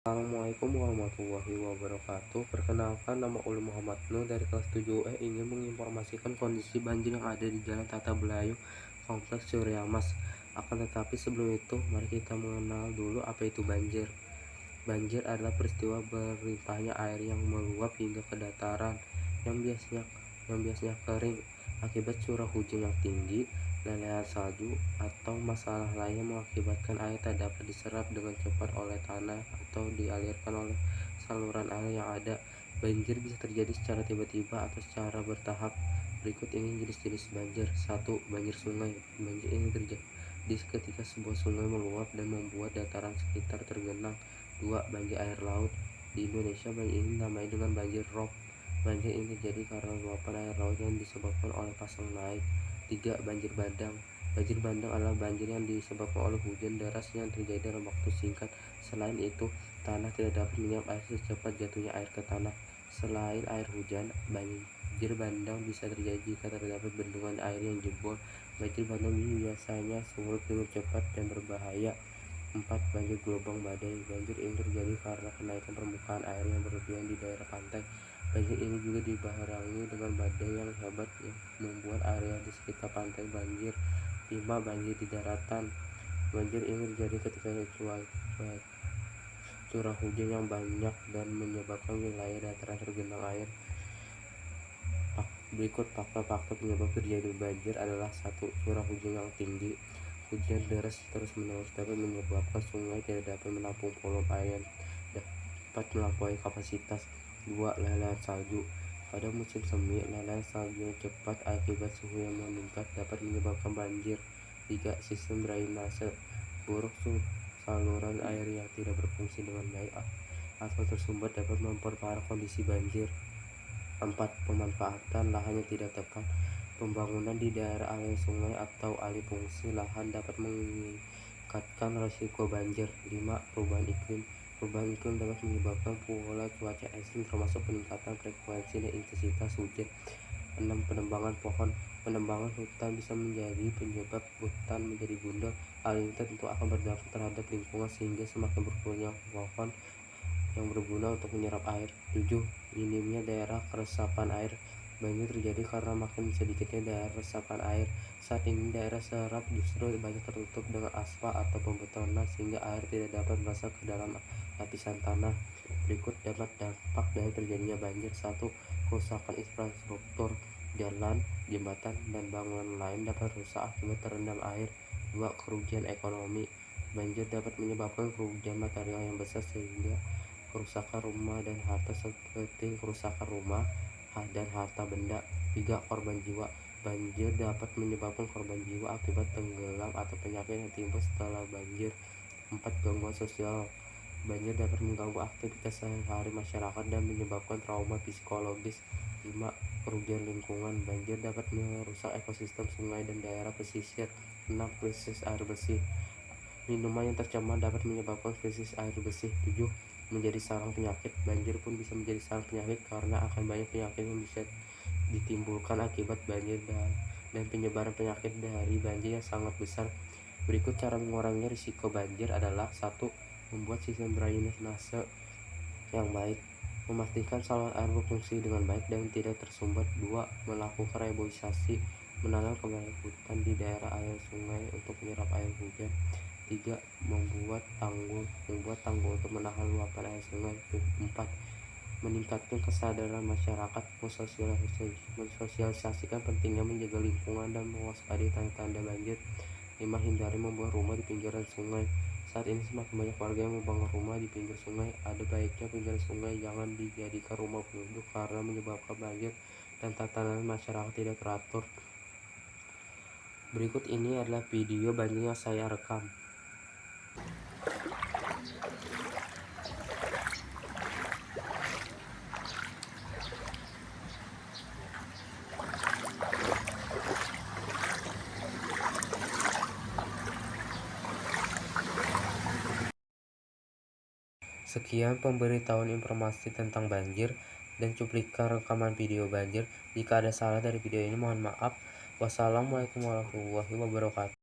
Assalamualaikum warahmatullahi wabarakatuh. Perkenalkan, nama Uli Muhammad Nur dari kelas 7E ingin menginformasikan kondisi banjir yang ada di Jalan Tata Belayu, Kompleks Surya Mas. Akan tetapi sebelum itu, mari kita mengenal dulu apa itu banjir. Banjir adalah peristiwa berlimpahnya air yang meluap hingga ke dataran yang biasanya kering akibat curah hujan yang tinggi, lelehan salju, atau masalah lain yang mengakibatkan air tak dapat diserap dengan cepat oleh tanah atau dialirkan oleh saluran air yang ada. Banjir bisa terjadi secara tiba-tiba atau secara bertahap. Berikut ini jenis-jenis banjir. 1. Banjir sungai. Banjir ini terjadi ketika sebuah sungai meluap dan membuat dataran sekitar tergenang. 2. Banjir air laut. Di Indonesia, banjir ini namanya dengan banjir rob. Banjir ini terjadi karena luapan air laut yang disebabkan oleh pasang naik. 3. Banjir bandang. Banjir bandang adalah banjir yang disebabkan oleh hujan deras yang terjadi dalam waktu singkat. Selain itu, tanah tidak dapat menyerap air secepat jatuhnya air ke tanah. Selain air hujan, banjir bandang bisa terjadi jika terdapat bendungan air yang jebol. Banjir bandang ini biasanya surut dengan cepat dan berbahaya. 4. Banjir gelombang badai. Banjir ini terjadi karena kenaikan permukaan air yang berlebihan di daerah pantai. Banjir ini juga dibarengi dengan badai yang hebat yang membuat area di sekitar pantai banjir. 5. Banjir di daratan. Banjir ini terjadi ketika curah hujan yang banyak dan menyebabkan wilayah dataran tergenang air. Berikut faktor-faktor penyebab terjadi banjir adalah: 1. Curah hujan yang tinggi. Hujan deras terus-menerus dapat menyebabkan sungai tidak dapat menampung volume air yang dapat melampaui kapasitas. 2. Lelehan salju. Pada musim semi, lelehan salju yang cepat akibat suhu yang meningkat dapat menyebabkan banjir. 3. Sistem drainase buruk. Saluran air yang tidak berfungsi dengan baik atau tersumbat dapat memperparah kondisi banjir. 4. Pemanfaatan lahan yang tidak tepat. Pembangunan di daerah aliran sungai atau alih fungsi lahan dapat meningkatkan risiko banjir. 5. Perubahan iklim. Perubahan iklim dapat menyebabkan pola cuaca ekstrem termasuk peningkatan frekuensi dan intensitas hujan. 6. Penebangan pohon. Penebangan hutan bisa menjadi penyebab hutan menjadi gundul. Hal ini tentu akan berdampak terhadap lingkungan sehingga semakin berkurangnya pohon yang berguna untuk menyerap air. 7. Minimnya daerah resapan air. Banjir terjadi karena makin sedikitnya daerah resapan air. Saat ini daerah serap justru banyak tertutup dengan aspal atau pembetonan sehingga air tidak dapat masuk ke dalam lapisan tanah. Berikut dampak dari terjadinya banjir. 1. Kerusakan infrastruktur. Jalan, jembatan, dan bangunan lain dapat rusak akibat terendam air. 2. Kerugian ekonomi. Banjir dapat menyebabkan kerugian material yang besar sehingga kerusakan rumah dan harta seperti kerusakan rumah dan harta benda. 3. Korban jiwa. Banjir dapat menyebabkan korban jiwa akibat tenggelam atau penyakit yang timbul setelah banjir. 4. Gangguan sosial. Banjir dapat mengganggu aktivitas sehari-hari masyarakat dan menyebabkan trauma psikologis. 5. Kerugian lingkungan. Banjir dapat merusak ekosistem sungai dan daerah pesisir. 6. Krisis air bersih. Minuman yang tercemar dapat menyebabkan krisis air bersih. 7. Menjadi sarang penyakit. Banjir pun bisa menjadi sarang penyakit karena akan banyak penyakit yang bisa ditimbulkan akibat banjir dan penyebaran penyakit dari banjir yang sangat besar. Berikut cara mengurangi risiko banjir adalah: 1. Membuat sistem drainase yang baik. Memastikan saluran air berfungsi dengan baik dan tidak tersumbat. 2. Melakukan reboisasi. Menanam kembali hutan di daerah aliran sungai untuk menyerap air hujan. 3. Membuat tanggul untuk menahan luapan air sungai. 4. Meningkatkan kesadaran masyarakat. Mensosialisasikan pentingnya menjaga lingkungan dan mewaspadai tanda-tanda banjir. 5. Hindari membuat rumah di pinggiran sungai. Saat ini semakin banyak warga yang membangun rumah di pinggir sungai. Ada baiknya pinggiran sungai jangan dijadikan rumah penduduk karena menyebabkan banjir dan tatanan masyarakat tidak teratur. Berikut ini adalah video banjir yang saya rekam. Sekian pemberitahuan informasi tentang banjir dan cuplikan rekaman video banjir. Jika ada salah dari video ini mohon maaf. Wassalamualaikum warahmatullahi wabarakatuh.